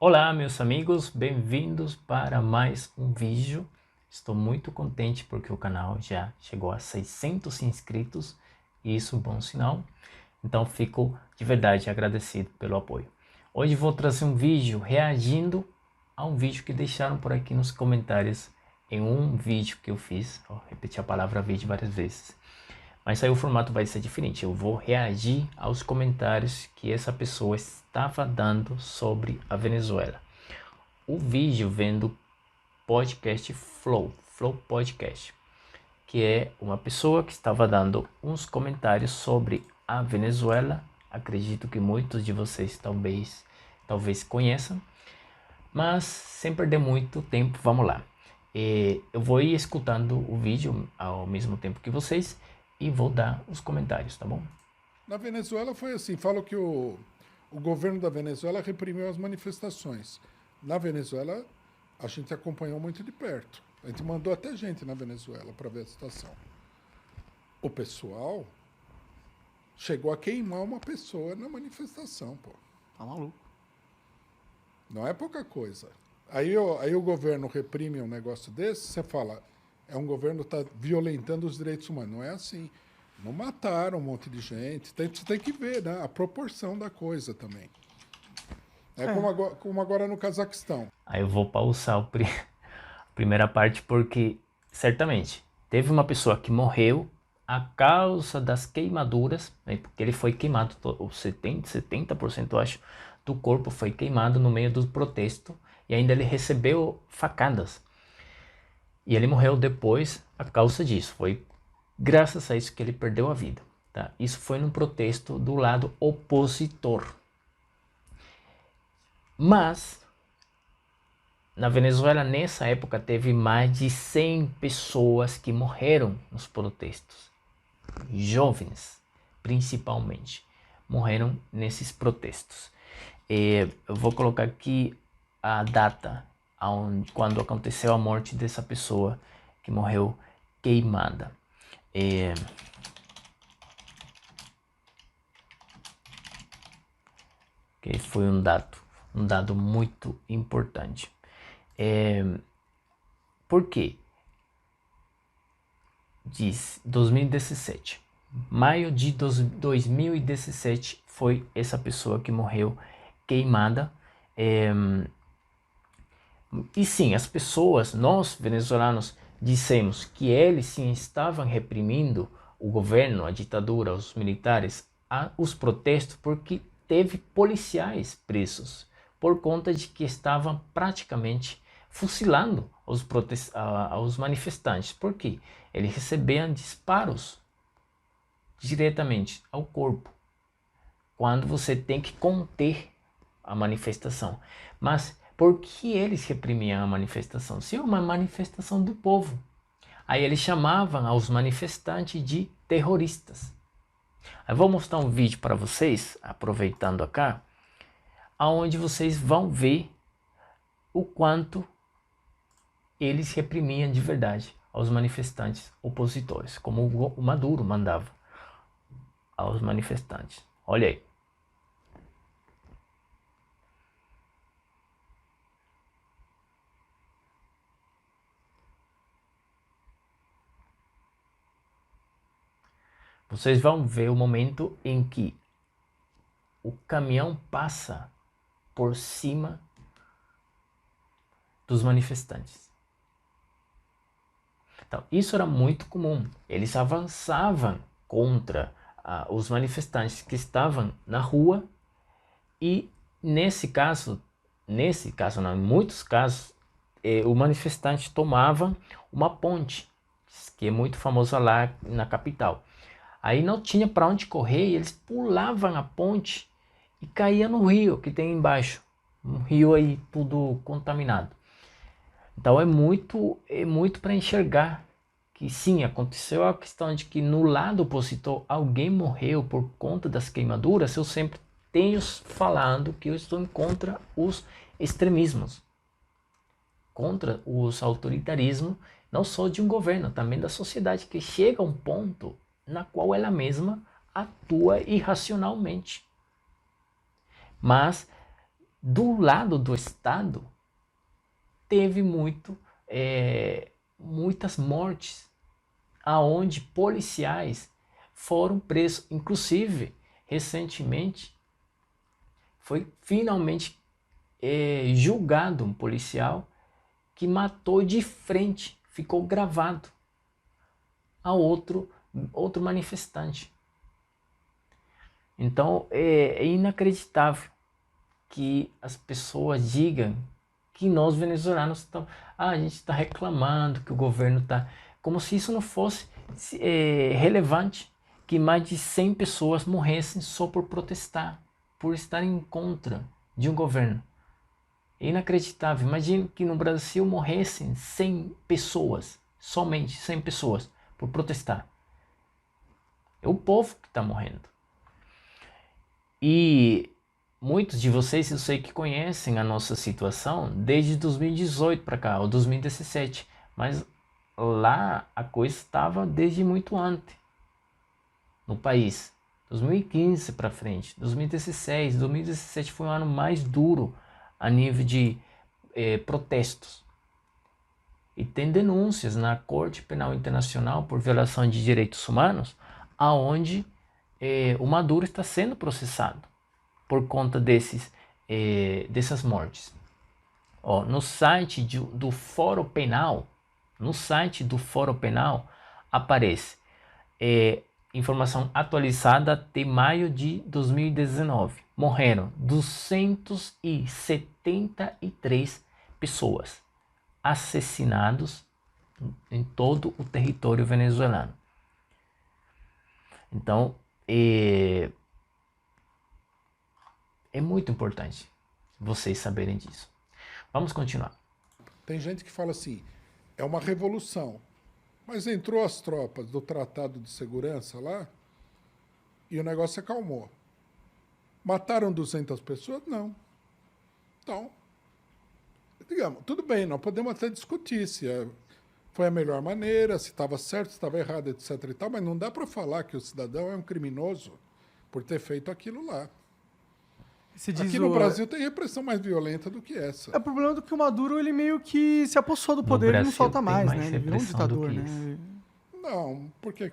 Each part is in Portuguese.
Olá, meus amigos, bem-vindos para mais um vídeo. Estou muito contente porque o canal já chegou a 600 inscritos e isso é um bom sinal. Então fico de verdade agradecido pelo apoio. Hoje vou trazer um vídeo reagindo a um vídeo que deixaram por aqui nos comentários em um vídeo que eu fiz. Repeti a palavra vídeo várias vezes. Mas aí o formato vai ser diferente. Eu vou reagir aos comentários que essa pessoa estava dando sobre a Venezuela. O vídeo vem do podcast Flow Podcast, que é uma pessoa que estava dando uns comentários sobre a Venezuela. Acredito que muitos de vocês talvez conheçam, mas sem perder muito tempo, vamos lá. Eu vou ir escutando o vídeo ao mesmo tempo que vocês e vou dar os comentários, tá bom? Na Venezuela foi assim, falam que o governo da Venezuela reprimiu as manifestações. Na Venezuela, a gente acompanhou muito de perto. A gente mandou até gente na Venezuela para ver a situação. O pessoal chegou a queimar uma pessoa na manifestação, pô. Tá maluco. Não é pouca coisa. Aí o governo reprime um negócio desse, você fala, é um governo que está violentando os direitos humanos. Não é assim. Não mataram um monte de gente. Você tem que ver, né? A proporção da coisa também. Como agora no Cazaquistão. Aí eu vou pausar a primeira parte porque certamente teve uma pessoa que morreu a causa das queimaduras, né, porque ele foi queimado, 70% eu acho, do corpo foi queimado no meio do protesto e ainda ele recebeu facadas. E ele morreu depois a causa disso, foi graças a isso que ele perdeu a vida. Tá? Isso foi num protesto do lado opositor. Mas na Venezuela, nessa época, teve mais de 100 pessoas que morreram nos protestos. Jovens, principalmente, morreram nesses protestos. Eu vou colocar aqui a data quando aconteceu a morte dessa pessoa que morreu queimada. Que foi um dado muito importante. Por quê? Diz 2017. Maio de 2017 foi essa pessoa que morreu queimada. E sim, as pessoas, nós venezuelanos, dissemos que eles sim estavam reprimindo o governo, a ditadura, os militares, os protestos, porque teve policiais presos por conta de que estavam praticamente fuzilando os manifestantes. Por quê? Eles recebiam disparos diretamente ao corpo, quando você tem que conter a manifestação. Mas por que eles reprimiam a manifestação? Se é uma manifestação do povo. Aí eles chamavam aos manifestantes de terroristas. Eu vou mostrar um vídeo para vocês, aproveitando acá, onde vocês vão ver o quanto eles reprimiam de verdade aos manifestantes opositores, como o Maduro mandava aos manifestantes. Olha aí. Vocês vão ver o momento em que o caminhão passa por cima dos manifestantes. Então, isso era muito comum. Eles avançavam contra os manifestantes que estavam na rua e nesse caso não, em muitos casos, o manifestante tomava uma ponte, que é muito famosa lá na capital. Aí não tinha para onde correr e eles pulavam a ponte e caíam no rio que tem embaixo. Um rio aí tudo contaminado. Então é muito para enxergar que sim, aconteceu a questão de que no lado opositor alguém morreu por conta das queimaduras. Eu sempre tenho falando que eu estou contra os extremismos, contra os autoritarismos, não só de um governo, também da sociedade, que chega a um ponto na qual ela mesma atua irracionalmente. Mas do lado do Estado, teve muitas mortes, aonde policiais foram presos. Inclusive, recentemente, foi finalmente julgado um policial que matou de frente, ficou gravado, a outro manifestante. Então é inacreditável que as pessoas digam que nós venezuelanos estamos, a gente está reclamando que o governo está, como se isso não fosse relevante, que mais de 100 pessoas morressem só por protestar, por estarem contra de um governo. É inacreditável. Imagine que no Brasil morressem 100 pessoas, somente 100 pessoas, por protestar. É o povo que está morrendo. E muitos de vocês, eu sei que conhecem a nossa situação desde 2018 para cá, ou 2017, mas lá a coisa estava desde muito antes no país. 2015 para frente, 2016, 2017 foi um ano mais duro a nível de protestos. E tem denúncias na Corte Penal Internacional por violação de direitos humanos, aonde o Maduro está sendo processado por conta dessas mortes. No site do Fórum Penal, aparece informação atualizada até maio de 2019. Morreram 273 pessoas assassinados em todo o território venezuelano. Então, é muito importante vocês saberem disso. Vamos continuar. Tem gente que fala assim, é uma revolução. Mas entrou as tropas do Tratado de Segurança lá e o negócio acalmou. Mataram 200 pessoas? Não. Então, digamos, tudo bem, nós podemos até discutir se foi a melhor maneira, se estava certo, se estava errado, etc. e tal, mas não dá para falar que o cidadão é um criminoso por ter feito aquilo lá. Aqui no Brasil tem repressão mais violenta do que essa. É o problema do que o Maduro, ele meio que se apossou do poder e não solta mais, né? Ele virou um ditador, né? Não, por que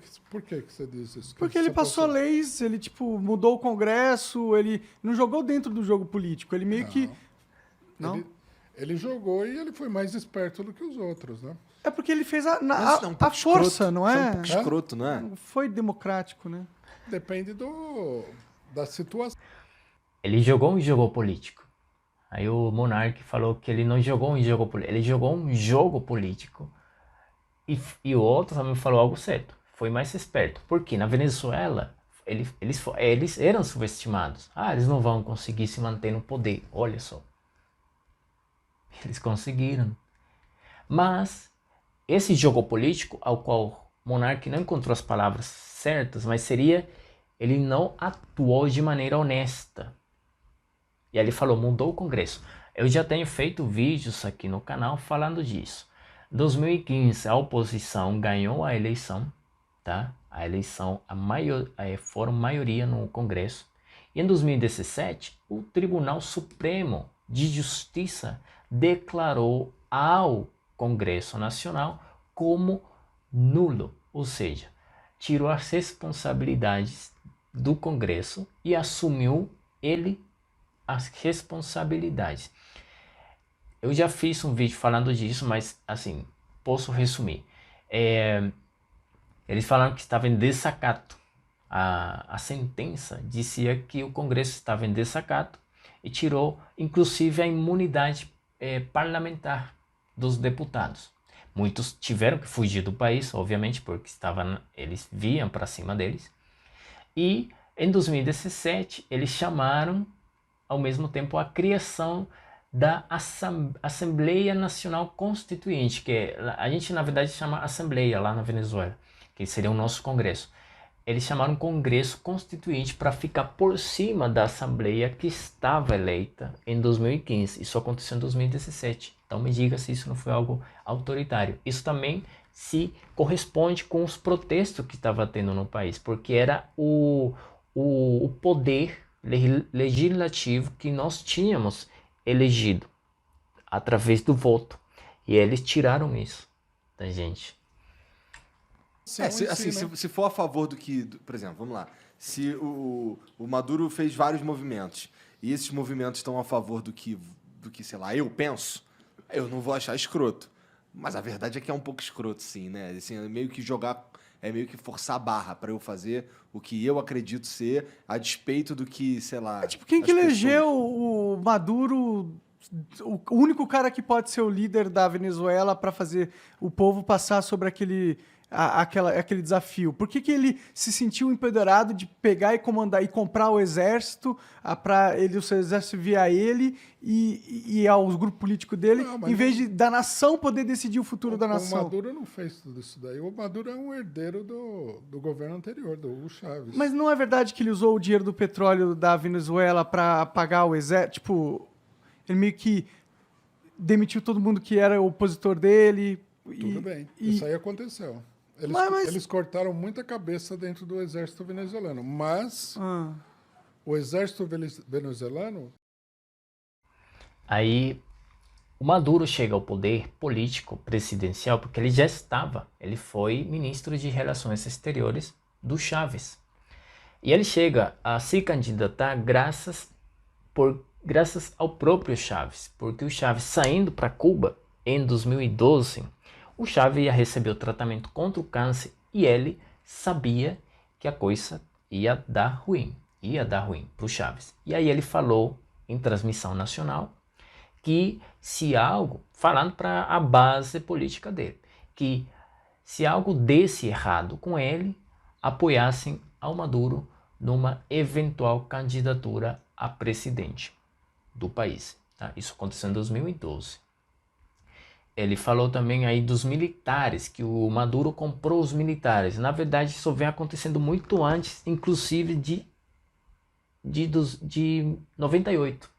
você diz isso? Porque ele passou leis, ele mudou o Congresso, ele não jogou dentro do jogo político, ele meio que... Não? Ele jogou e ele foi mais esperto do que os outros, né? É porque ele fez a força, não é? Um pouco escroto, não é? Não foi democrático, né? Depende da situação. Ele jogou um jogo político. Aí o Monark falou que ele não jogou um jogo político, ele jogou um jogo político. E o outro também falou algo certo. Foi mais esperto. Porque na Venezuela, eles eram subestimados. Eles não vão conseguir se manter no poder. Olha só. Eles conseguiram. Mas esse jogo político, ao qual Monark não encontrou as palavras certas, mas seria, ele não atuou de maneira honesta. E aí ele falou, mudou o Congresso. Eu já tenho feito vídeos aqui no canal falando disso. Em 2015, a oposição ganhou a eleição, tá? A eleição, foram maioria no Congresso. E em 2017, o Tribunal Supremo de Justiça declarou ao Congresso Nacional como nulo, ou seja, tirou as responsabilidades do Congresso e assumiu ele as responsabilidades. Eu já fiz um vídeo falando disso, mas assim, posso resumir. Eles falaram que estava em desacato. A sentença dizia que o Congresso estava em desacato e tirou, inclusive, a imunidade parlamentar dos deputados. Muitos tiveram que fugir do país, obviamente, porque eles vinham para cima deles. E em 2017, eles chamaram, ao mesmo tempo, a criação da Assembleia Nacional Constituinte, que a gente na verdade chama Assembleia lá na Venezuela, que seria o nosso Congresso. Eles chamaram Congresso Constituinte para ficar por cima da Assembleia que estava eleita em 2015. Isso aconteceu em 2017. Então me diga se isso não foi algo autoritário. Isso também se corresponde com os protestos que estava tendo no país, porque era o poder legislativo que nós tínhamos elegido através do voto. E eles tiraram isso da gente. Se for a favor do que... Por exemplo, vamos lá. Se o Maduro fez vários movimentos e esses movimentos estão a favor do que, sei lá, eu penso, eu não vou achar escroto. Mas a verdade é que é um pouco escroto, sim, né? Assim, é meio que forçar a barra para eu fazer o que eu acredito ser, a despeito do que, sei lá... Tipo, quem que elegeu o Maduro, o único cara que pode ser o líder da Venezuela para fazer o povo passar sobre aquele desafio? Por que ele se sentiu empoderado de pegar e comandar e comprar o exército para o seu exército vir a ele e aos grupos políticos dele, em vez de da nação poder decidir o futuro da nação? O Maduro não fez tudo isso daí. O Maduro é um herdeiro do governo anterior, do Hugo Chávez. Mas não é verdade que ele usou o dinheiro do petróleo da Venezuela para pagar o exército? Tipo, ele meio que demitiu todo mundo que era opositor dele. Tudo bem. Isso aí aconteceu. Eles cortaram muita cabeça dentro do exército venezuelano, mas o exército venezuelano... Aí o Maduro chega ao poder político presidencial porque ele foi ministro de Relações Exteriores do Chávez. E ele chega a se candidatar graças ao próprio Chávez, porque o Chávez, saindo para Cuba em 2012, o Chávez ia receber o tratamento contra o câncer e ele sabia que a coisa ia dar ruim para o Chávez. E aí ele falou em transmissão nacional que falando para a base política dele, que se algo desse errado com ele, apoiassem ao Maduro numa eventual candidatura a presidente do país. Tá? Isso aconteceu em 2012. Ele falou também aí dos militares, que o Maduro comprou os militares. Na verdade, isso vem acontecendo muito antes, inclusive de 98.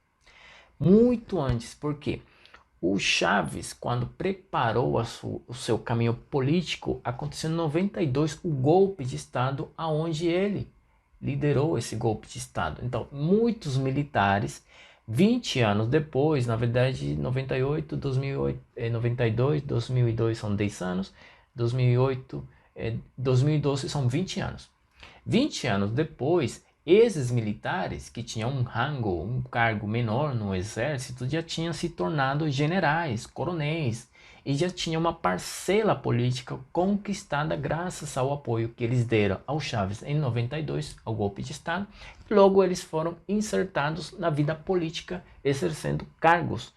Muito antes, porque o Chávez, quando preparou o seu caminho político, aconteceu em 92 o golpe de Estado, aonde ele liderou esse golpe de Estado. Então, muitos militares, 20 anos depois, na verdade, 98, 2008, 92, 2002 são 10 anos, 2008, 2012 são 20 anos. 20 anos depois, esses militares que tinham um cargo menor no exército, já tinham se tornado generais, coronéis, e já tinham uma parcela política conquistada graças ao apoio que eles deram ao Chávez em 92, ao golpe de Estado. Logo, eles foram insertados na vida política, exercendo cargos,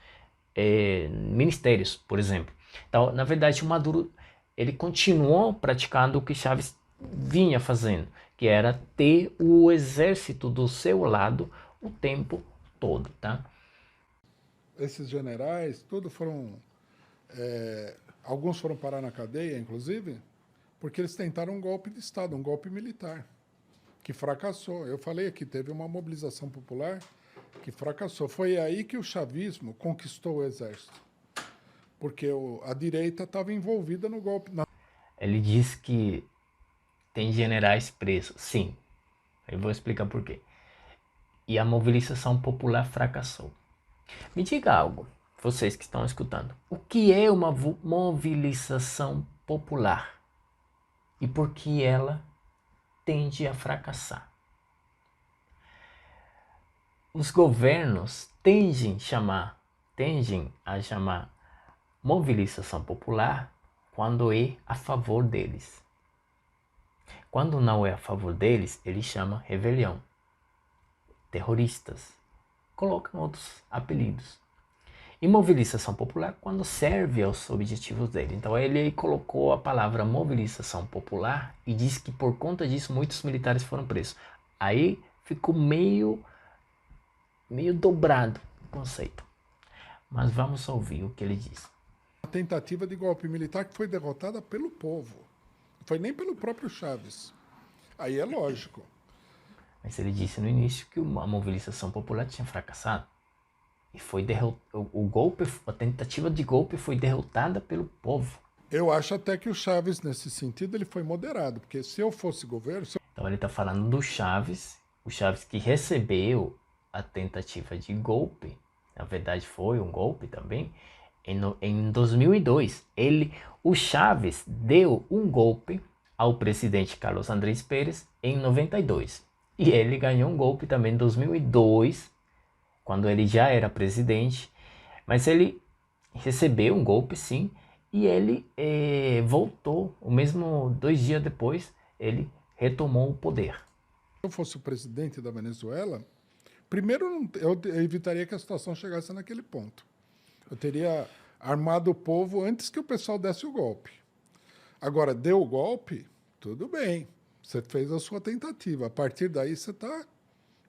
ministérios, por exemplo. Então, na verdade, o Maduro ele continuou praticando o que Chávez vinha fazendo, que era ter o exército do seu lado o tempo todo, tá? Esses generais, tudo foram... alguns foram parar na cadeia, inclusive, porque eles tentaram um golpe de Estado, um golpe militar, que fracassou. Eu falei aqui, teve uma mobilização popular que fracassou. Foi aí que o chavismo conquistou o exército, porque a direita estava envolvida no golpe. Ele diz que tem generais presos. Sim, eu vou explicar por quê. E a mobilização popular fracassou. Me diga algo, vocês que estão escutando. O que é uma mobilização popular? E por que ela tende a fracassar? Os governos tendem a chamar mobilização popular quando é a favor deles. Quando não é a favor deles, ele chama rebelião, terroristas, colocam outros apelidos. E mobilização popular quando serve aos objetivos dele. Então ele colocou a palavra mobilização popular e diz que por conta disso muitos militares foram presos. Aí ficou meio dobrado o conceito. Mas vamos ouvir o que ele diz. A tentativa de golpe militar que foi derrotada pelo povo. Não foi nem pelo próprio Chávez. Aí é lógico. Mas ele disse no início que a mobilização popular tinha fracassado. E foi a tentativa de golpe foi derrotada pelo povo. Eu acho até que o Chávez, nesse sentido, ele foi moderado. Porque se eu fosse governo... Então ele está falando do Chávez, o Chávez que recebeu a tentativa de golpe na verdade foi um golpe também, em 2002. O Chávez deu um golpe ao presidente Carlos Andrés Pérez em 92. E ele ganhou um golpe também em 2002, quando ele já era presidente. Mas ele recebeu um golpe, sim, e ele voltou. O mesmo 2 dias depois, ele retomou o poder. Se eu fosse o presidente da Venezuela, primeiro eu evitaria que a situação chegasse naquele ponto. Eu teria armado o povo antes que o pessoal desse o golpe. Agora, deu o golpe, tudo bem. Você fez a sua tentativa. A partir daí, você está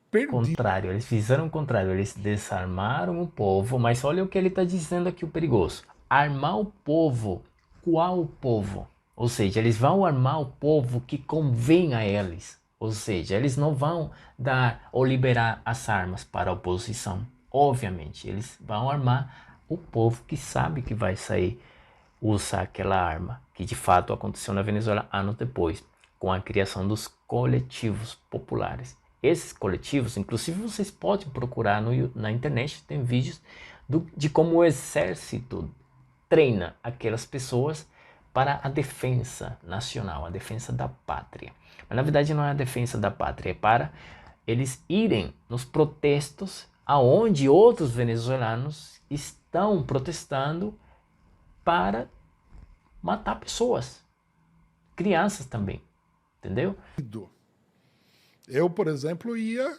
perdido. Contrário, eles fizeram o contrário. Eles desarmaram o povo. Mas olha o que ele está dizendo aqui, o perigoso. Armar o povo. Qual povo? Ou seja, eles vão armar o povo que convém a eles. Ou seja, eles não vão dar ou liberar as armas para a oposição. Obviamente, eles vão armar o povo que sabe que vai sair usar aquela arma, que de fato aconteceu na Venezuela anos depois, com a criação dos coletivos populares. Esses coletivos, inclusive vocês podem procurar na internet, tem vídeos de como o exército treina aquelas pessoas para a defesa nacional, a defesa da pátria. Mas na verdade não é a defesa da pátria, é para eles irem nos protestos aonde outros venezuelanos estão protestando para matar pessoas, crianças também, entendeu? Eu, por exemplo, ia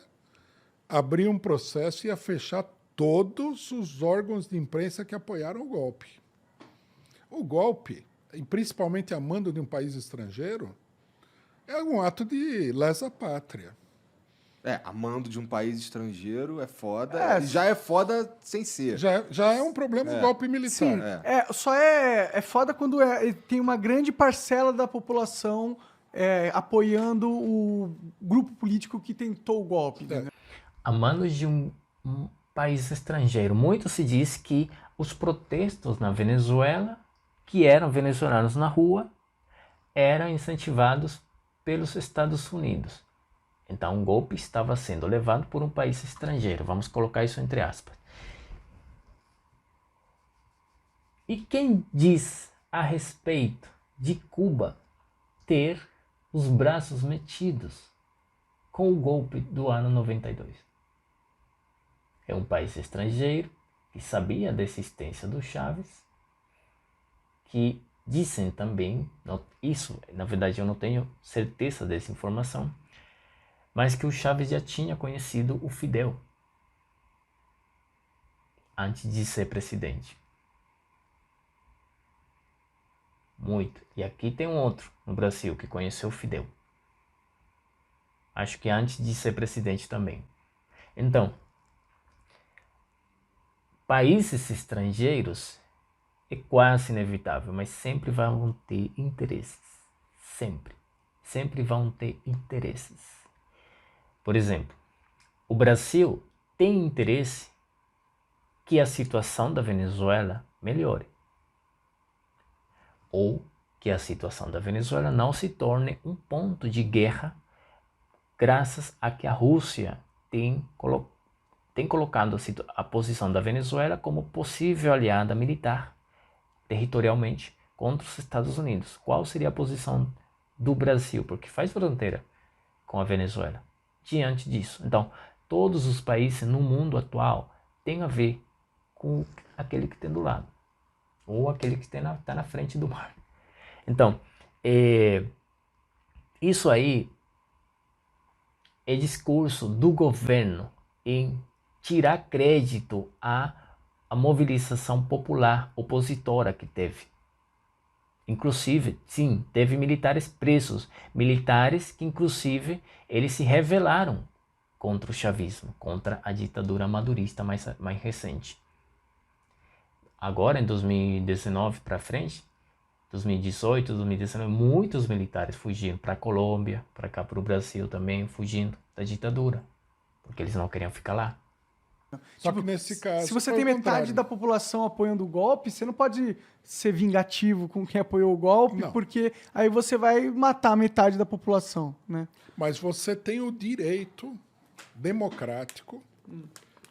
abrir um processo e ia fechar todos os órgãos de imprensa que apoiaram o golpe. O golpe, e principalmente a mando de um país estrangeiro, é um ato de lesa pátria. A mando de um país estrangeiro é foda. E já é foda sem ser. Já é um problema o golpe militar. Sim, só é foda quando tem uma grande parcela da população apoiando o grupo político que tentou o golpe. Né? A mando de um país estrangeiro. Muito se diz que os protestos na Venezuela, que eram venezuelanos na rua, eram incentivados pelos Estados Unidos. Então, o golpe estava sendo levado por um país estrangeiro. Vamos colocar isso entre aspas. E quem diz a respeito de Cuba ter os braços metidos com o golpe do ano 92? É um país estrangeiro que sabia da existência do Chávez, que dizem também, isso na verdade eu não tenho certeza dessa informação, mas que o Chávez já tinha conhecido o Fidel antes de ser presidente. Muito. E aqui tem um outro no Brasil que conheceu o Fidel. Acho que antes de ser presidente também. Então, países estrangeiros é quase inevitável, mas sempre vão ter interesses. Sempre. Sempre vão ter interesses. Por exemplo, o Brasil tem interesse que a situação da Venezuela melhore. Ou que a situação da Venezuela não se torne um ponto de guerra, graças a que a Rússia tem colocado a posição da Venezuela como possível aliada militar, territorialmente, contra os Estados Unidos. Qual seria a posição do Brasil? Porque faz fronteira com a Venezuela. Diante disso. Então, todos os países no mundo atual têm a ver com aquele que tem do lado. Ou aquele que está na frente do mar. Então, isso aí é discurso do governo em tirar crédito à mobilização popular opositora que teve. Inclusive, sim, teve militares presos. Militares que, inclusive, eles se rebelaram contra o chavismo, contra a ditadura madurista mais recente. Agora, em 2019 para frente, 2018, 2019, muitos militares fugiram para a Colômbia, para cá para o Brasil também, fugindo da ditadura, porque eles não queriam ficar lá. Só que nesse caso, se você tem metade da população apoiando o golpe, você não pode ser vingativo com quem apoiou o golpe, porque aí você vai matar metade da população, né? Mas você tem o direito democrático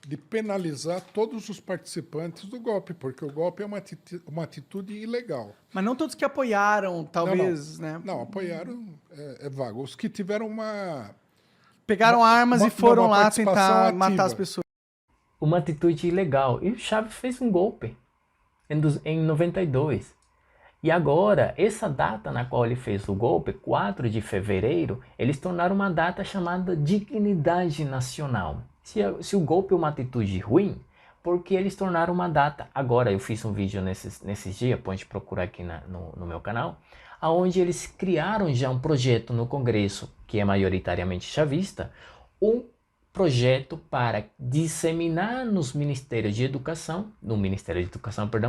de penalizar todos os participantes do golpe, porque o golpe é uma atitude ilegal. Mas não todos que apoiaram, talvez, né? Não, apoiaram, é vago. Os que tiveram Pegaram armas e foram uma lá participação tentar ativa. matar as pessoas. Uma atitude ilegal. E o Chávez fez um golpe em 92. E agora, essa data na qual ele fez o golpe, 4 de fevereiro, eles tornaram uma data chamada Dignidade Nacional. Se o golpe é uma atitude ruim, porque eles tornaram uma data. Agora, eu fiz um vídeo nesses dias, pode procurar aqui no meu canal, onde eles criaram já um projeto no Congresso, que é majoritariamente chavista, um projeto para disseminar nos Ministérios de Educação,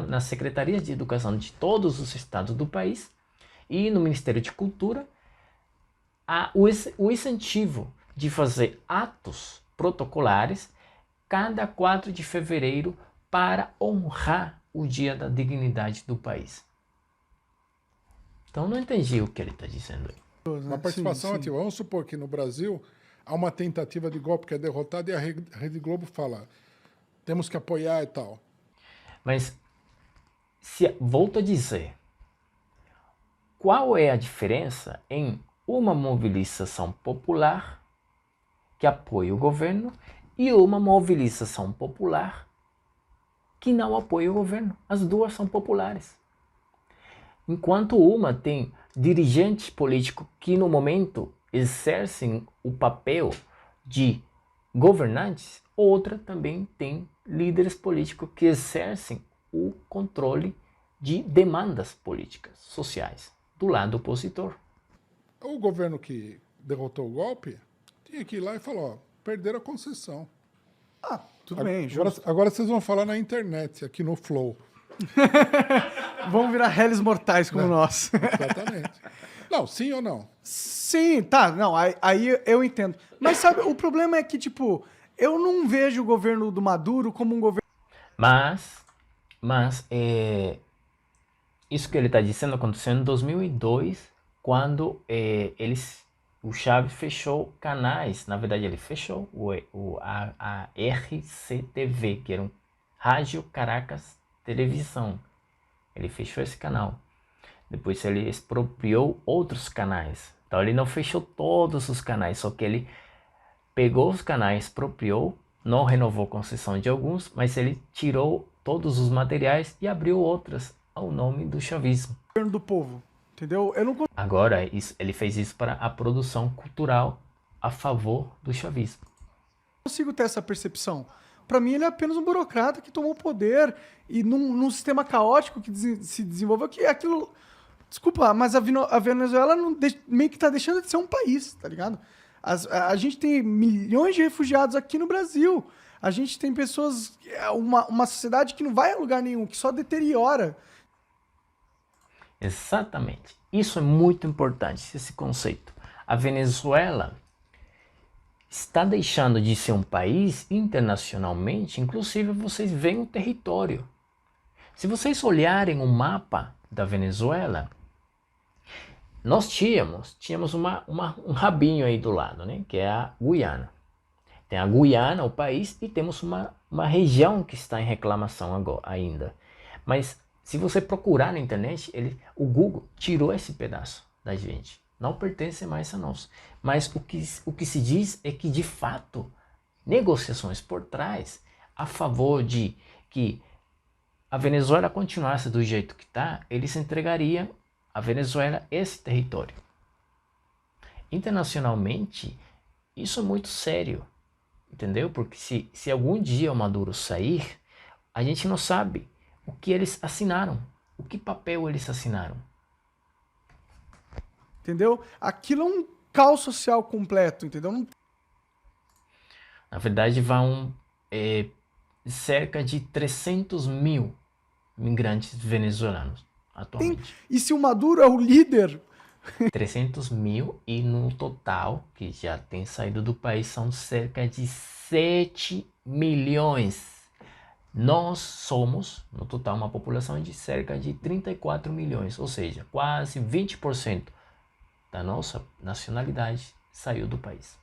nas Secretarias de Educação de todos os estados do país e no Ministério de Cultura, o incentivo de fazer atos protocolares cada 4 de fevereiro para honrar o Dia da Dignidade do país. Então não entendi o que ele está dizendo aí. Uma participação Sim. ativa. Vamos supor que no Brasil há uma tentativa de golpe que é derrotada e a Rede Globo fala, temos que apoiar e tal. Mas, volto a dizer, qual é a diferença em uma mobilização popular que apoia o governo e uma mobilização popular que não apoia o governo? As duas são populares. Enquanto uma tem dirigentes políticos que no momento exercem o papel de governantes, outra também tem líderes políticos que exercem o controle de demandas políticas, sociais, do lado opositor. O governo que derrotou o golpe tinha que ir lá e falar, ó, perderam a concessão. Ah, tudo bem, Agora vocês vão falar na internet, aqui no Flow. Vamos virar réis mortais como nós. Exatamente. Não, sim ou não? Sim, tá, não, aí eu entendo. Mas sabe, o problema é que, tipo, eu não vejo o governo do Maduro como um governo... Mas isso que ele está dizendo aconteceu em 2002, quando o Chávez fechou canais. Na verdade, ele fechou a RCTV, que era um Rádio Caracas Televisão. Ele fechou esse canal. Depois ele expropriou outros canais. Então ele não fechou todos os canais, só que ele pegou os canais, expropriou, não renovou a concessão de alguns, mas ele tirou todos os materiais e abriu outras ao nome do chavismo. governo do povo, entendeu? Eu não Agora, ele fez isso para a produção cultural a favor do chavismo. consigo ter essa percepção. Para mim, ele é apenas um burocrata que tomou poder e num sistema caótico que se desenvolveu, que aquilo... Desculpa, mas a Venezuela meio que tá deixando de ser um país, tá ligado? A gente tem milhões de refugiados aqui no Brasil. A gente tem pessoas... Uma sociedade que não vai a lugar nenhum, que só deteriora. Exatamente. Isso é muito importante, esse conceito. A Venezuela está deixando de ser um país internacionalmente, inclusive vocês veem o território. Se vocês olharem o mapa da Venezuela, nós tínhamos um rabinho aí do lado, né? Que é a Guiana. Tem a Guiana, o país, e temos uma região que está em reclamação agora, ainda. Mas se você procurar na internet, o Google tirou esse pedaço da gente. Não pertence mais a nós. Mas o que se diz é que, de fato, negociações por trás a favor de que a Venezuela continuasse do jeito que está, eles entregariam a Venezuela esse território. Internacionalmente, isso é muito sério, entendeu? Porque se algum dia o Maduro sair, a gente não sabe o que eles assinaram, o que papel eles assinaram. Entendeu? Aquilo é um caos social completo, entendeu? Na verdade, vão cerca de 300 mil imigrantes venezuelanos atualmente. E se o Maduro é o líder... 300 mil, e no total, que já tem saído do país, são cerca de 7 milhões. Nós somos, no total, uma população de cerca de 34 milhões, ou seja, quase 20% da nossa nacionalidade saiu do país.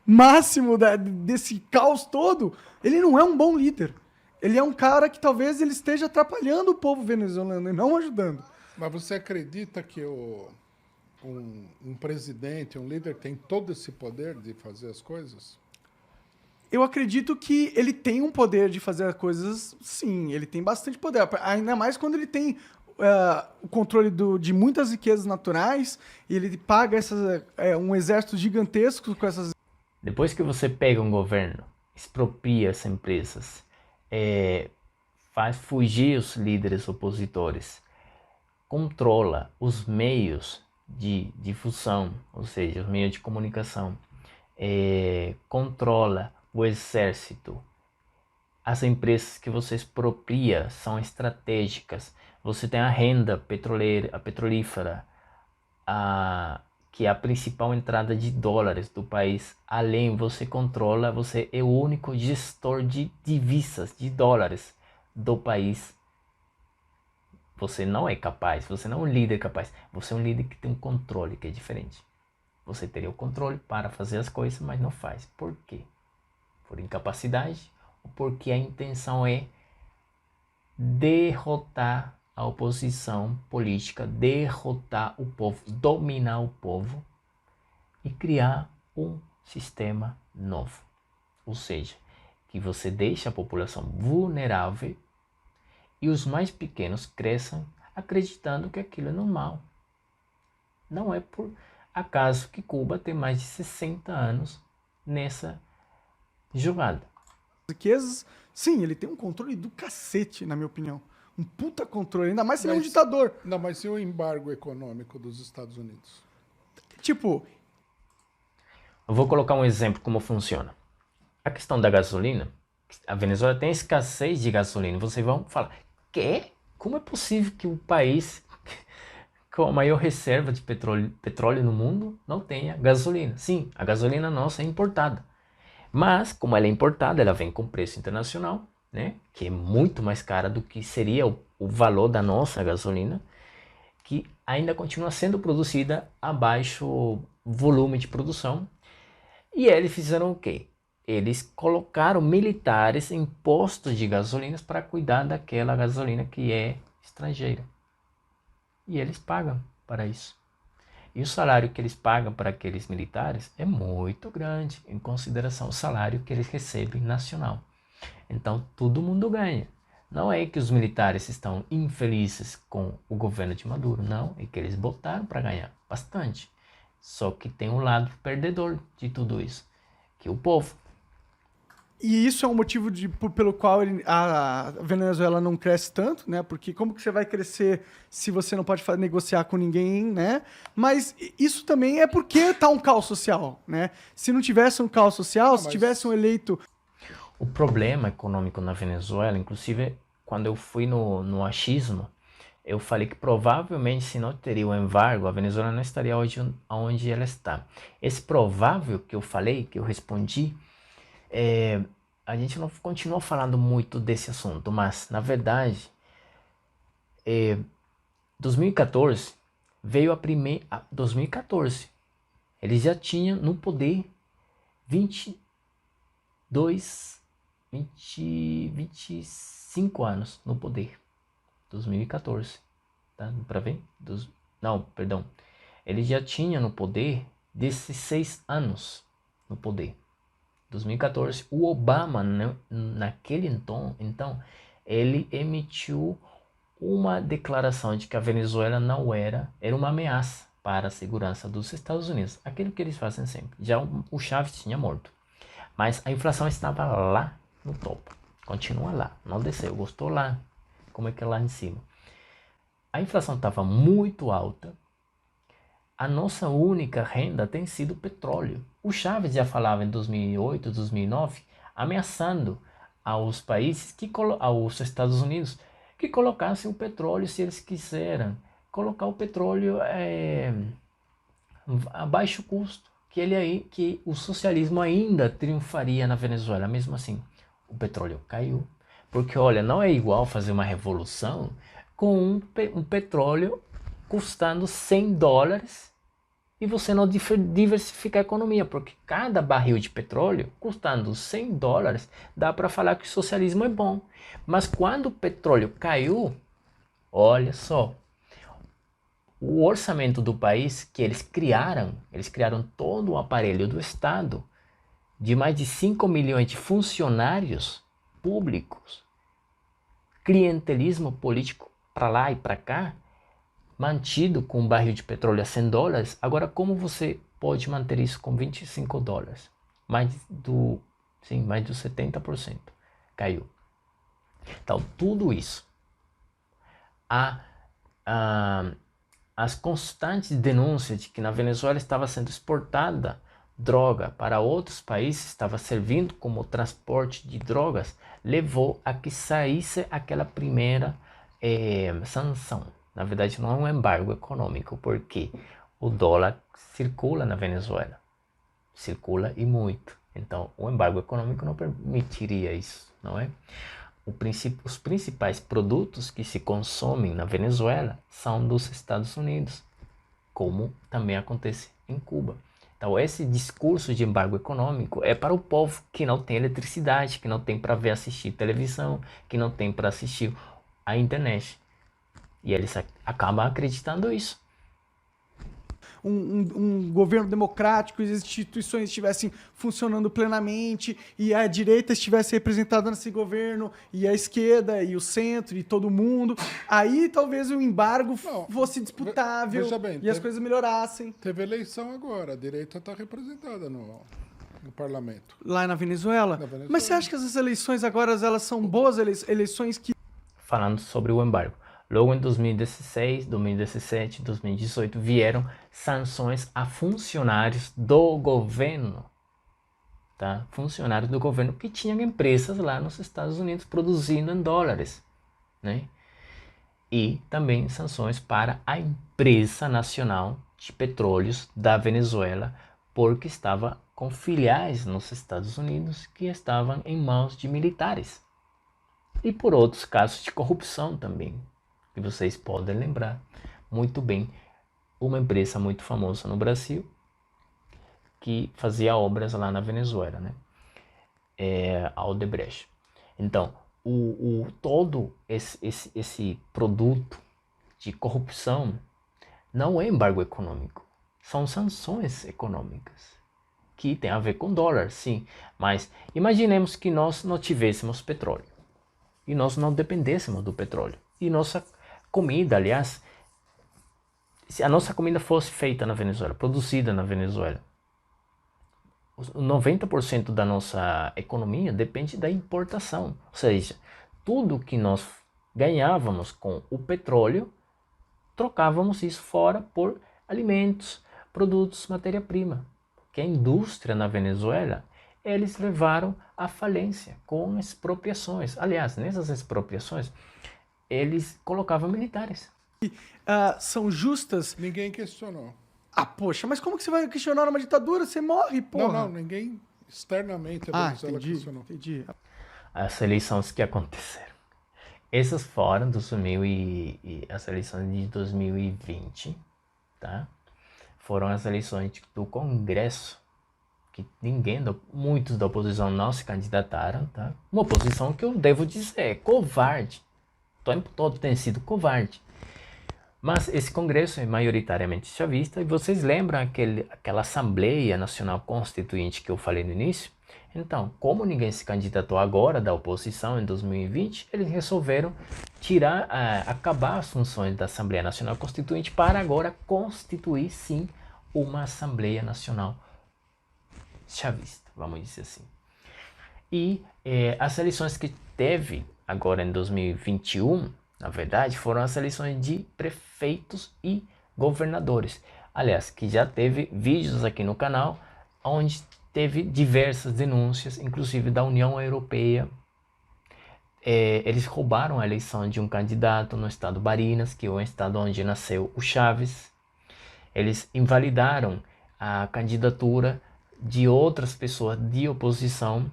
máximo desse caos todo, ele não é um bom líder. Ele é um cara que talvez ele esteja atrapalhando o povo venezuelano e não ajudando. Mas você acredita que um presidente, um líder, tem todo esse poder de fazer as coisas? Eu acredito que ele tem um poder de fazer as coisas, sim, ele tem bastante poder. Ainda mais quando ele tem o controle de muitas riquezas naturais e ele paga um exército gigantesco com essas... Depois que você pega um governo, expropria as empresas, faz fugir os líderes opositores, controla os meios de difusão, ou seja, os meios de comunicação, controla o exército. As empresas que você expropria são estratégicas. Você tem a renda petrolífera, que é a principal entrada de dólares do país. Além, você controla, você é o único gestor de divisas, de dólares do país. Você não é capaz, você não é um líder capaz. Você é um líder que tem um controle, que é diferente. Você teria o controle para fazer as coisas, mas não faz. Por quê? Por incapacidade ou porque a intenção é derrotar a oposição política, derrotar o povo, dominar o povo e criar um sistema novo. Ou seja, que você deixa a população vulnerável e os mais pequenos cresçam acreditando que aquilo é normal. Não é por acaso que Cuba tem mais de 60 anos nessa jogada. Riquezas, sim, ele tem um controle do cacete, na minha opinião. Um puta controle, ainda mais se ele é um ditador. Não, mas e o embargo econômico dos Estados Unidos? Tipo... Eu vou colocar um exemplo como funciona. A questão da gasolina, a Venezuela tem escassez de gasolina. Vocês vão falar, quê? Como é possível que o país com a maior reserva de petróleo no mundo não tenha gasolina? Sim, a gasolina nossa é importada. Mas, como ela é importada, ela vem com preço internacional, né? Que é muito mais cara do que seria o valor da nossa gasolina, que ainda continua sendo produzida a baixo volume de produção. E eles fizeram o quê? Eles colocaram militares em postos de gasolinas para cuidar daquela gasolina que é estrangeira. E eles pagam para isso. E o salário que eles pagam para aqueles militares é muito grande, em consideração ao salário que eles recebem nacional. Então, todo mundo ganha. Não é que os militares estão infelizes com o governo de Maduro, não. É que eles botaram para ganhar bastante. Só que tem um lado perdedor de tudo isso, que é o povo. E isso é um motivo pelo qual a Venezuela não cresce tanto, né? Porque como que você vai crescer se você não pode negociar com ninguém, né? Mas isso também é porque tá um caos social, né? Se não tivesse um caos social, se tivesse um eleito... O problema econômico na Venezuela, inclusive quando eu fui no achismo, eu falei que provavelmente se não teria o embargo, a Venezuela não estaria hoje onde ela está. Esse provável que eu falei, que eu respondi, a gente não continua falando muito desse assunto, mas na verdade, 2014 veio a primeira. 2014, eles já tinham no poder 25 anos no poder. 2014, tá? Para ver? Não, perdão. Ele já tinha no poder 16 anos no poder. 2014, o Obama, naquele então, ele emitiu uma declaração de que a Venezuela não era uma ameaça para a segurança dos Estados Unidos. Aquilo que eles fazem sempre. Já o Chávez tinha morto. Mas a inflação estava lá no topo. Continua lá, não desceu, gostou lá. Como é que é lá em cima? A inflação estava muito alta. A nossa única renda tem sido o petróleo. O Chávez já falava em 2008, 2009, ameaçando aos países, aos Estados Unidos, que colocassem o petróleo, se eles quiserem, colocar o petróleo a baixo custo, que o socialismo ainda triunfaria na Venezuela. Mesmo assim, o petróleo caiu. Porque, olha, não é igual fazer uma revolução com um petróleo custando $100 e você não diversifica a economia, porque cada barril de petróleo, custando $100, dá para falar que o socialismo é bom. Mas quando o petróleo caiu, olha só, o orçamento do país que eles criaram todo o aparelho do Estado, de mais de 5 milhões de funcionários públicos, clientelismo político para lá e para cá, mantido com um barril de petróleo a $100, agora como você pode manter isso com $25? Mais do 70% caiu. Então, tudo isso. As constantes denúncias de que na Venezuela estava sendo exportada droga para outros países, estava servindo como transporte de drogas, levou a que saísse aquela primeira sanção. Na verdade, não é um embargo econômico, porque o dólar circula na Venezuela. Circula e muito. Então, o embargo econômico não permitiria isso, não é? Os principais produtos que se consomem na Venezuela são dos Estados Unidos, como também acontece em Cuba. Então, esse discurso de embargo econômico é para o povo que não tem eletricidade, que não tem para assistir televisão, que não tem para assistir a internet. E eles acabam acreditando isso. Um governo democrático, as instituições estivessem funcionando plenamente e a direita estivesse representada nesse governo e a esquerda e o centro e todo mundo, aí talvez o embargo fosse disputável e as coisas melhorassem. Teve eleição agora, a direita está representada no parlamento. Lá na Venezuela? Mas você acha que essas eleições agora elas são boas eleições que... Falando sobre o embargo. Logo em 2016, 2017, 2018 vieram sanções a funcionários do governo, tá? Funcionários do governo que tinham empresas lá nos Estados Unidos produzindo em dólares, né? E também sanções para a empresa nacional de petróleos da Venezuela, porque estava com filiais nos Estados Unidos que estavam em mãos de militares. E por outros casos de corrupção também, que vocês podem lembrar muito bem, uma empresa muito famosa no Brasil que fazia obras lá na Venezuela, né? A Odebrecht. Então, todo esse produto de corrupção não é embargo econômico, são sanções econômicas que tem a ver com dólar, sim, mas imaginemos que nós não tivéssemos petróleo e nós não dependêssemos do petróleo e nossa comida, aliás, se a nossa comida fosse feita na Venezuela, produzida na Venezuela, 90% da nossa economia depende da importação. Ou seja, tudo que nós ganhávamos com o petróleo, trocávamos isso fora por alimentos, produtos, matéria-prima. Que a indústria na Venezuela, eles levaram à falência com expropriações. Aliás, nessas expropriações, eles colocavam militares. São justas? Ninguém questionou. Poxa, mas como que você vai questionar uma ditadura? Você morre, porra. Não, ninguém externamente a Venezuela questionou. Entendi. As eleições que aconteceram. Essas foram as eleições de 2020, tá? Foram as eleições do Congresso, que muitos da oposição não se candidataram, tá? Uma oposição que eu devo dizer é covarde. O tempo todo tem sido covarde. Mas esse Congresso é maioritariamente chavista, e vocês lembram aquela Assembleia Nacional Constituinte que eu falei no início? Então, como ninguém se candidatou agora da oposição em 2020, eles resolveram acabar as funções da Assembleia Nacional Constituinte para agora constituir, sim, uma Assembleia Nacional chavista, vamos dizer assim. E as eleições que teve agora em 2021, na verdade, foram as eleições de prefeitos e governadores. Aliás, que já teve vídeos aqui no canal, onde teve diversas denúncias, inclusive da União Europeia. Eles roubaram a eleição de um candidato no estado Barinas, que é o estado onde nasceu o Chaves. Eles invalidaram a candidatura de outras pessoas de oposição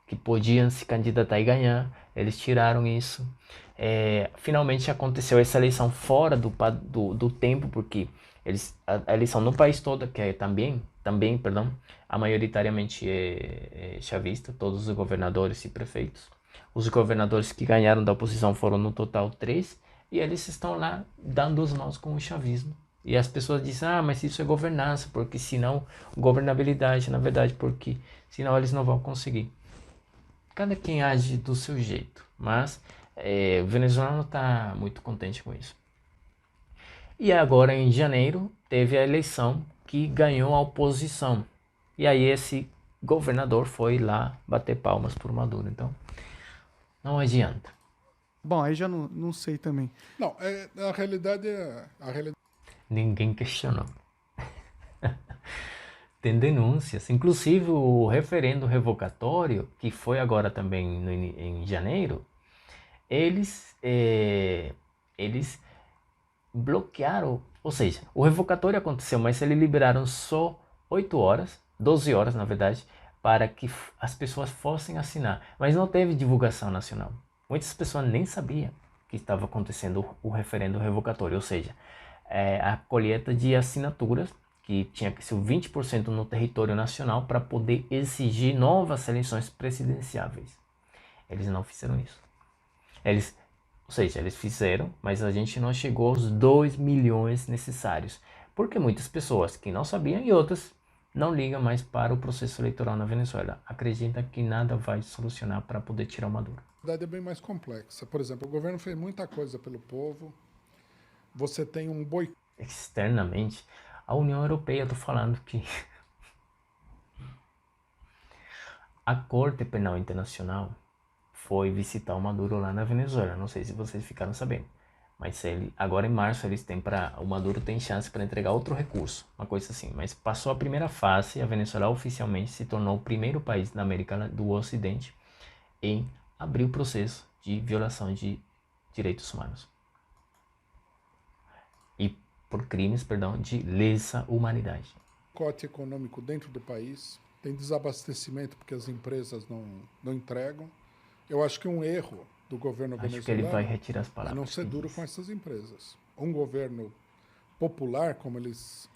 que podiam se candidatar e ganhar. Eles tiraram isso. Finalmente aconteceu essa eleição fora do tempo, porque A eleição no país todo, que é também, perdão, a maioritariamente é chavista, todos os governadores e prefeitos. Os governadores que ganharam da oposição foram no total 3, e eles estão lá dando as mãos com o chavismo. E as pessoas dizem, mas isso é governança, porque senão, governabilidade, na verdade, porque senão eles não vão conseguir. Cada quem age do seu jeito, mas o venezuelano está muito contente com isso. E agora, em janeiro, teve a eleição que ganhou a oposição. E aí esse governador foi lá bater palmas por Maduro. Então, não adianta. Bom, aí já não sei também. Não, a realidade Ninguém questionou. Tem denúncias. Inclusive o referendo revogatório, que foi agora também em janeiro, eles bloquearam, ou seja, o revogatório aconteceu, mas eles liberaram só 8 horas, 12 horas na verdade, para que as pessoas fossem assinar, mas não teve divulgação nacional. Muitas pessoas nem sabiam que estava acontecendo o referendo revogatório, ou seja, a colheita de assinaturas, que tinha que ser 20% no território nacional para poder exigir novas eleições presidenciáveis. Eles não fizeram isso. Ou seja, eles fizeram, mas a gente não chegou aos 2 milhões necessários. Porque muitas pessoas que não sabiam e outras não ligam mais para o processo eleitoral na Venezuela. Acreditam que nada vai solucionar para poder tirar o Maduro. A realidade é bem mais complexa. Por exemplo, o governo fez muita coisa pelo povo. Você tem um boicote. Externamente, a União Europeia, estou falando que a Corte Penal Internacional foi visitar o Maduro lá na Venezuela. Não sei se vocês ficaram sabendo, mas agora em março o Maduro tem chance para entregar outro recurso, uma coisa assim. Mas passou a primeira fase, a Venezuela oficialmente se tornou o primeiro país da América do Ocidente em abrir o processo de violação de direitos humanos e por crimes, de lesa humanidade. Boicote econômico dentro do país, tem desabastecimento porque as empresas não entregam. Eu acho que um erro do governo venezuelano que ele vai retirar as palavras, é não ser duro com essas empresas. Um governo popular, como eles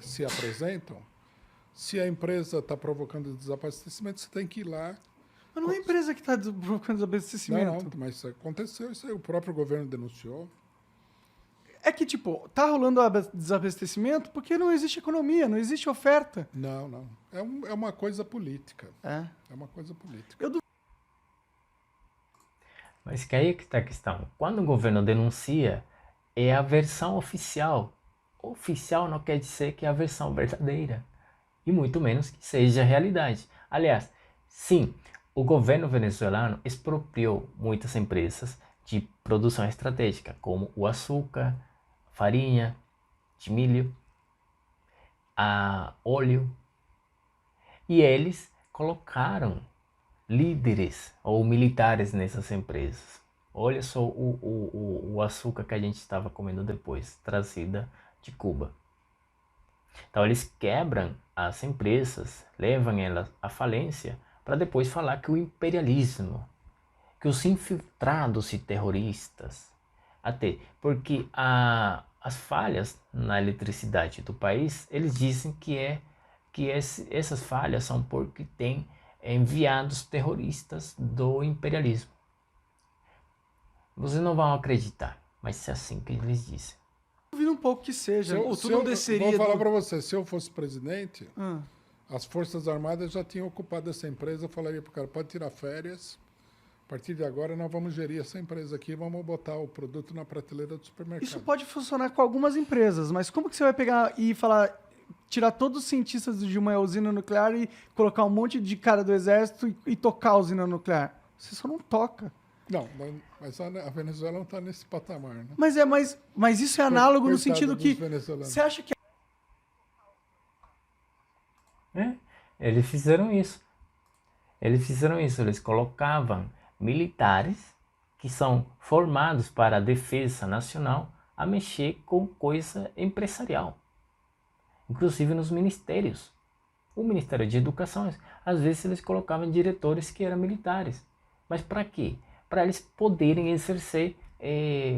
se apresentam, se a empresa está provocando desabastecimento, você tem que ir lá. Mas não é a empresa que está provocando desabastecimento. Não, mas aconteceu isso aí, o próprio governo denunciou. É que, tipo, tá rolando desabastecimento porque não existe economia, não existe oferta. Não. É uma coisa política. É. É uma coisa política. Mas que aí é que está a questão. Quando o governo denuncia, é a versão oficial. Oficial não quer dizer que é a versão verdadeira. E muito menos que seja a realidade. Aliás, sim, o governo venezuelano expropriou muitas empresas de produção estratégica, como o açúcar, farinha, de milho, óleo. E eles colocaram líderes ou militares nessas empresas. Olha só o açúcar que a gente estava comendo depois, trazida de Cuba. Então eles quebram as empresas, levam elas à falência, para depois falar que o imperialismo, que os infiltrados e terroristas, até porque as falhas na eletricidade do país, eles dizem que essas falhas são porque tem enviados terroristas do imperialismo. Vocês não vão acreditar, mas é assim que eles dizem. Duvido um pouco que seja. Vou falar para você, se eu fosse presidente, as Forças Armadas já tinham ocupado essa empresa. Eu falaria para o cara, pode tirar férias. A partir de agora nós vamos gerir essa empresa aqui e vamos botar o produto na prateleira do supermercado. Isso pode funcionar com algumas empresas, mas como que você vai pegar e tirar todos os cientistas de uma usina nuclear e colocar um monte de cara do exército e tocar a usina nuclear? Você só não toca. Não, mas a Venezuela não está nesse patamar, né? Mas isso é análogo no sentido que você acha que eles fizeram isso. Eles colocavam militares que são formados para a defesa nacional a mexer com coisa empresarial. Inclusive nos ministérios. O Ministério de Educação, às vezes eles colocavam diretores que eram militares. Mas para quê? Para eles poderem exercer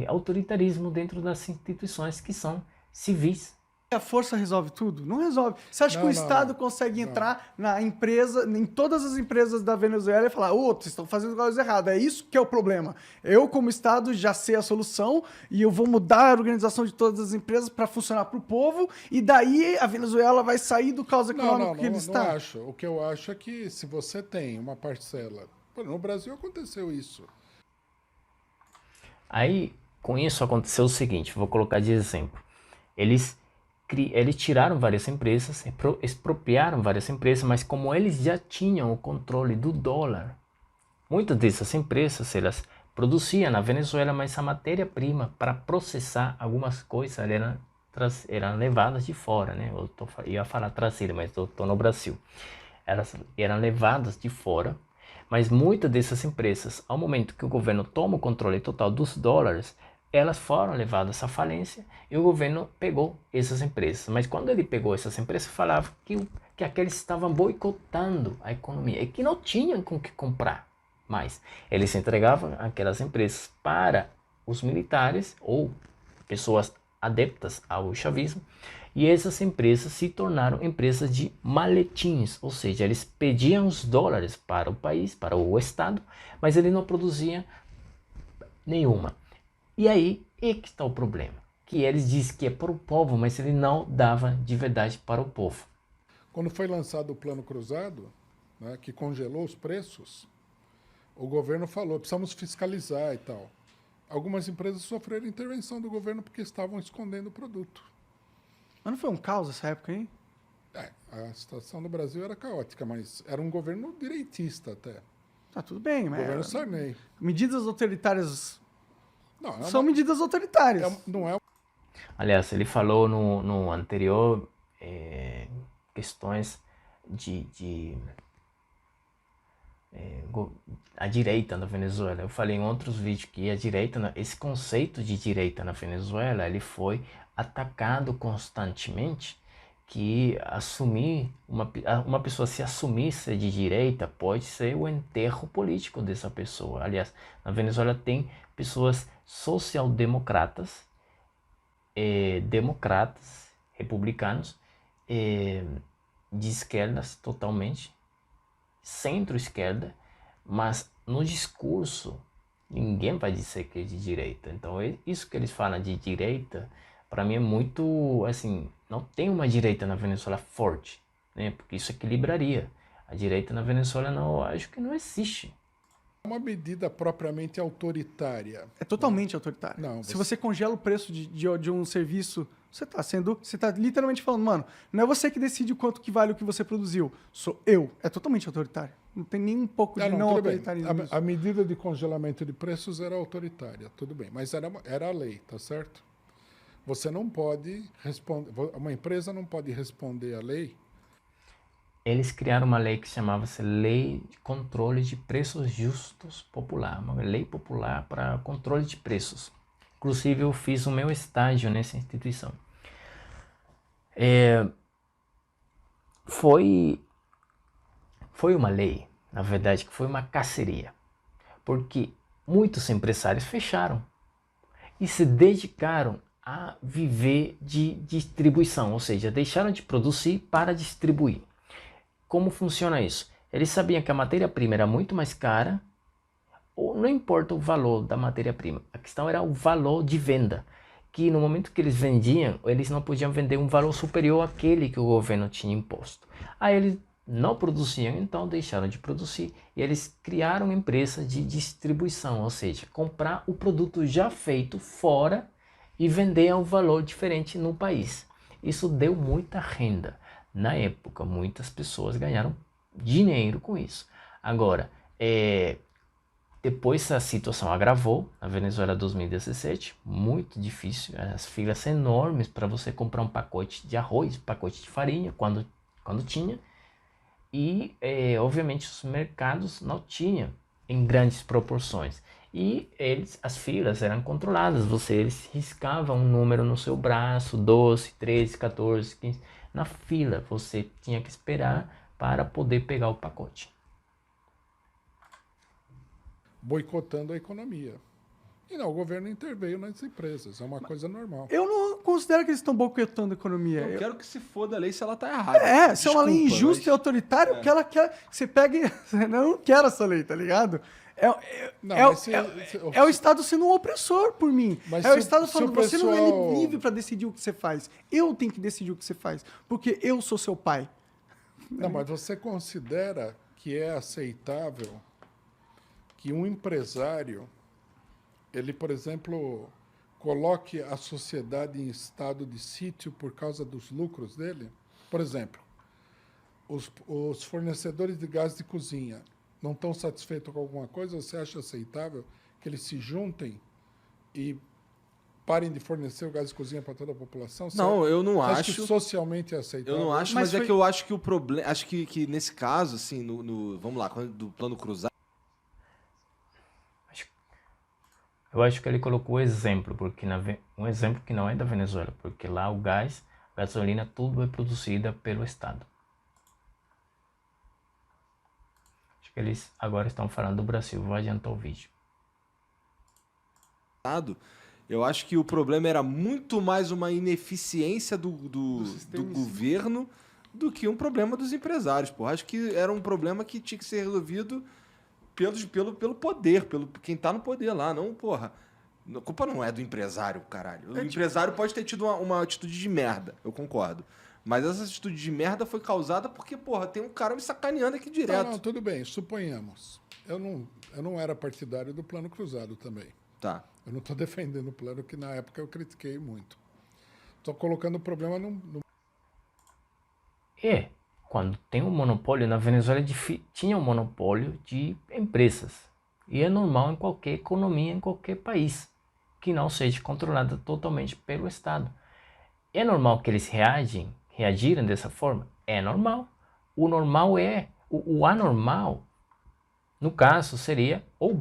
autoritarismo dentro das instituições que são civis. A força resolve tudo? Não resolve. Você acha que o Estado consegue entrar na empresa, em todas as empresas da Venezuela e falar, vocês estão fazendo coisa errada, é isso que é o problema. Eu, como Estado, já sei a solução e eu vou mudar a organização de todas as empresas para funcionar para o povo e daí a Venezuela vai sair do caos econômico que ele está. Não acho. O que eu acho é que se você tem uma parcela... No Brasil aconteceu isso. Aí, com isso aconteceu o seguinte, vou colocar de exemplo. Eles tiraram várias empresas, expropriaram várias empresas, mas como eles já tinham o controle do dólar, muitas dessas empresas, elas produziam na Venezuela, mas a matéria-prima para processar algumas coisas eram levadas de fora, né? Eu ia falar traseira, mas estou no Brasil. Elas eram levadas de fora, mas muitas dessas empresas, ao momento que o governo toma o controle total dos dólares, elas foram levadas à falência e o governo pegou essas empresas. Mas quando ele pegou essas empresas, falava que aqueles estavam boicotando a economia e que não tinham com que comprar mais. Eles entregavam aquelas empresas para os militares ou pessoas adeptas ao chavismo e essas empresas se tornaram empresas de maletins, ou seja, eles pediam os dólares para o país, para o Estado, mas ele não produzia nenhuma. E aí é que está o problema, que eles dizem que é para o povo, mas ele não dava de verdade para o povo. Quando foi lançado o Plano Cruzado, né, que congelou os preços, o governo falou, precisamos fiscalizar e tal. Algumas empresas sofreram intervenção do governo porque estavam escondendo o produto. Mas não foi um caos essa época, hein? A situação no Brasil era caótica, mas era um governo direitista até. Tá tudo bem, mas... Governo Sarney. Medidas autoritárias... Não, são medidas autoritárias. Não é... Aliás, ele falou no anterior questões a direita na Venezuela. Eu falei em outros vídeos que a direita, esse conceito de direita na Venezuela, ele foi atacado constantemente, que uma pessoa se assumisse de direita pode ser o enterro político dessa pessoa. Aliás, na Venezuela tem pessoas social-democratas, democratas, republicanos, de esquerdas totalmente, centro-esquerda, mas no discurso ninguém vai dizer que é de direita. Então isso que eles falam de direita, para mim é muito assim, não tem uma direita na Venezuela forte, né? Porque isso equilibraria. A direita na Venezuela não, acho que não existe. Uma medida propriamente autoritária. É totalmente autoritário. Não, Se você congela o preço de um serviço, você tá literalmente falando, mano, não é você que decide o quanto que vale o que você produziu, sou eu. É totalmente autoritário. Não tem nem um pouco de não autoritarismo. A medida de congelamento de preços era autoritária, tudo bem, mas era a lei, tá certo? Você não pode responder, uma empresa não pode responder à lei. Eles criaram uma lei que chamava-se Lei de Controle de Preços Justos Popular, uma lei popular para controle de preços. Inclusive eu fiz o meu estágio nessa instituição. Foi uma lei, na verdade, que foi uma caceria, porque muitos empresários fecharam e se dedicaram a viver de distribuição, ou seja, deixaram de produzir para distribuir. Como funciona isso? Eles sabiam que a matéria-prima era muito mais cara, ou não importa o valor da matéria-prima, a questão era o valor de venda, que no momento que eles vendiam, eles não podiam vender um valor superior àquele que o governo tinha imposto. Aí eles não produziam, então deixaram de produzir e eles criaram empresas de distribuição, ou seja, comprar o produto já feito fora e vender a um valor diferente no país. Isso deu muita renda. Na época, muitas pessoas ganharam dinheiro com isso. Agora, depois a situação agravou, na Venezuela 2017, muito difícil, as filas enormes para você comprar um pacote de arroz, pacote de farinha, quando tinha. E, obviamente, os mercados não tinham em grandes proporções. E as filas eram controladas, eles riscavam um número no seu braço, 12, 13, 14, 15... Na fila, você tinha que esperar para poder pegar o pacote. Boicotando a economia. E não, o governo interveio nas empresas, é uma coisa normal. Eu não considero que eles estão boicotando a economia. Eu quero que se foda a lei se ela tá errada. Se é uma lei Desculpa, injusta e mas- autoritária, que ela quer que você pegue. Eu não quero essa lei, tá ligado? Não, É mas o Estado sendo um opressor por mim. Mas É o se o- Estado se falando, o você não é pessoal- livre pra decidir o que você faz. Eu tenho que decidir o que você faz. Porque eu sou seu pai. Não, mas você considera que é aceitável que um empresário, ele, por exemplo, coloque a sociedade em estado de sítio por causa dos lucros dele? Por exemplo, os fornecedores de gás de cozinha não estão satisfeitos com alguma coisa? Você acha aceitável que eles se juntem e parem de fornecer o gás de cozinha para toda a população? Não, eu não Você acha acho. que socialmente é aceitável? Eu não acho, Mas mas é foi- que eu acho que o problema. Acho que nesse caso, assim, vamos lá, do plano cruzado. Eu acho que ele colocou o exemplo, porque um exemplo que não é da Venezuela, porque lá o gás, a gasolina, tudo é produzida pelo Estado. Acho que eles agora estão falando do Brasil. Vou adiantar o vídeo. Eu acho que o problema era muito mais uma ineficiência do sistema em si. governo do que um problema dos empresários. Porra. Acho que era um problema que tinha que ser resolvido pelo poder, pelo quem tá no poder lá, não, porra. A culpa não é do empresário, caralho. O empresário pode ter tido uma atitude de merda, eu concordo. Mas essa atitude de merda foi causada porque, porra, tem um cara me sacaneando aqui direto. Não, tudo bem, suponhamos. Eu não era partidário do plano cruzado também. Tá. Eu não estou defendendo o plano que na época eu critiquei muito. Estou colocando o problema no E quando tem um monopólio, na Venezuela tinha um monopólio de empresas. E é normal em qualquer economia, em qualquer país, que não seja controlada totalmente pelo Estado. É normal que eles reagirem dessa forma? É normal. O normal é, o anormal, no caso, seria ou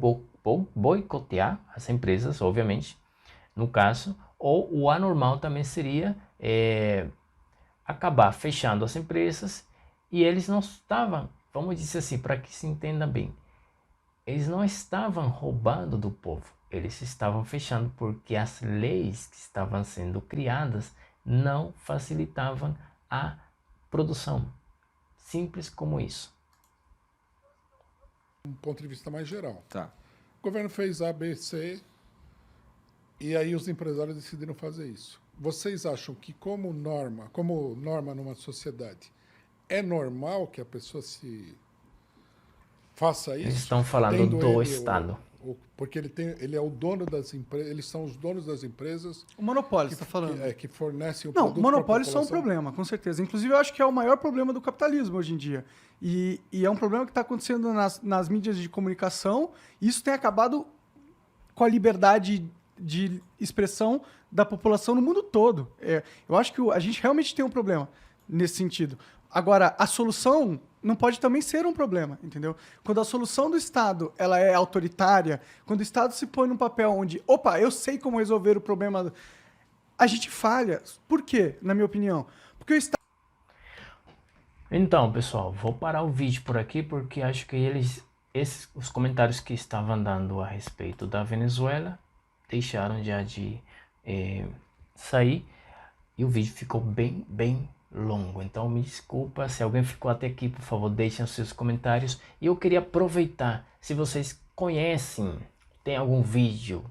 boicotear as empresas, obviamente, no caso, ou o anormal também seria acabar fechando as empresas e eles não estavam, vamos dizer assim, para que se entenda bem, eles não estavam roubando do povo, eles estavam fechando porque as leis que estavam sendo criadas não facilitavam a produção. Simples como isso. ponto de vista mais geral. Tá. O governo fez A, B, C e aí os empresários decidiram fazer isso. Vocês acham que como norma numa sociedade, é normal que a pessoa se faça isso? Eles estão falando tendo do ele Estado. porque ele é o dono das empresas, eles são os donos das empresas O monopólio, você tá falando. que fornecem o Não, produto monopólios pra são um população. problema, com certeza. Inclusive, eu acho que é o maior problema do capitalismo hoje em dia. E é um problema que está acontecendo nas mídias de comunicação. E isso tem acabado com a liberdade de expressão da população no mundo todo. Eu acho que a gente realmente tem um problema nesse sentido. Agora, a solução não pode também ser um problema, entendeu? Quando a solução do Estado ela é autoritária, quando o Estado se põe num papel onde, opa, eu sei como resolver o problema, a gente falha. Por quê, na minha opinião? Porque o Estado... Então, pessoal, vou parar o vídeo por aqui porque acho que os comentários que estavam dando a respeito da Venezuela deixaram já de sair e o vídeo ficou bem longo. Então, me desculpa se alguém ficou até aqui, por favor, deixem os seus comentários. E eu queria aproveitar, se vocês conhecem, tem algum vídeo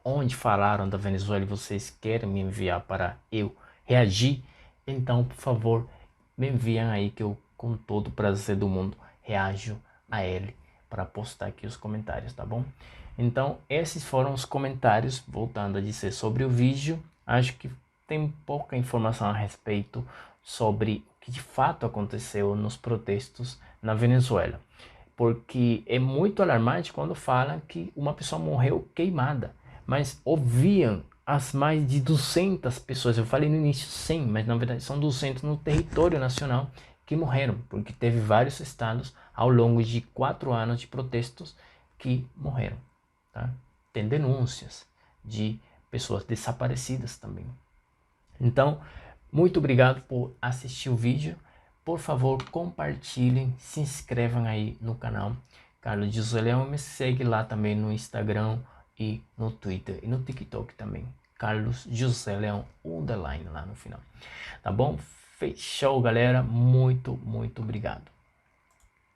onde falaram da Venezuela e vocês querem me enviar para eu reagir, então, por favor, me enviem aí que eu, com todo o prazer do mundo, reajo a ele para postar aqui os comentários, tá bom? Então, esses foram os comentários, voltando a dizer sobre o vídeo. Acho que tem pouca informação a respeito sobre o que de fato aconteceu nos protestos na Venezuela. Porque é muito alarmante quando falam que uma pessoa morreu queimada, mas ouviam as mais de 200 pessoas, eu falei no início 100, mas na verdade são 200 no território nacional que morreram, porque teve vários estados ao longo de 4 anos de protestos que morreram. Tá? Tem denúncias de pessoas desaparecidas também. Então, muito obrigado por assistir o vídeo. Por favor, compartilhem, se inscrevam aí no canal Carlos José Leão, me segue lá também no Instagram e no Twitter e no TikTok também. Carlos José Leão, underline lá no final. Tá bom? Fechou, galera. Muito obrigado.